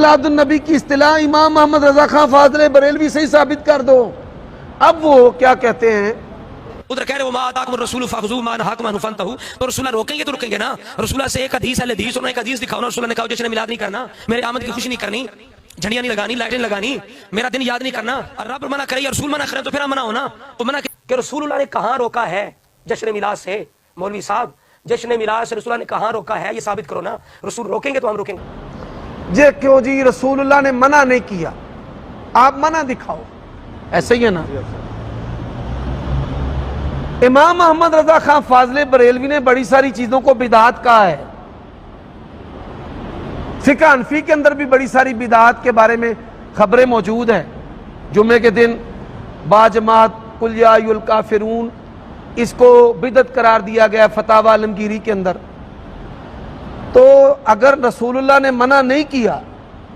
میلاد النبی کی اصطلاح امام محمد رضا خان فاضل بریلوی سے ہی ثابت کر دو۔ اب وہ کیا کہتے ہیں، ادھر کہہ رہے وہ ما آتاکم الرسول فخذوہ ما نہاکم عنہ فانتہوا، تو رسول اللہ روکیں گے تو رکیں گے نا۔ رسول اللہ سے ایک حدیث ہے، حدیث اور ایک حدیث دکھاؤ نا، رسول اللہ نے کہا جشن میلاد نہیں کرنا، میرے آمد کی خوشی نہیں کرنی، جھنڈیاں نہیں لگانی، لائٹیں لگانی، میرا دن یاد نہیں کرنا، اور رب منع کرے یا رسول منع کرے تو پھر ہم منع ہونا۔ تو منع کہ رسول اللہ نے کہاں روکا ہے جشن میلاد سے؟ مولوی صاحب جشن میلاد سے رسول اللہ نے کہاں روکا ہے، یہ ثابت کرو نا۔ رسول روکیں گے تو ہم روکیں گے۔ یہ کیوں جی رسول اللہ نے منع نہیں کیا، آپ منع دکھاؤ، ایسے ہی ہے نا۔ امام محمد رضا خان فاضل بریلوی نے بڑی ساری چیزوں کو بدعت کہا ہے، فقہ حنفی کے اندر بھی بڑی ساری بدعات کے بارے میں خبریں موجود ہیں۔ جمعے کے دن باجماعت قل یا ایھا الکافرون، اس کو بدعت قرار دیا گیا فتاوی عالمگیری کے اندر۔ تو اگر رسول اللہ نے منع نہیں کیا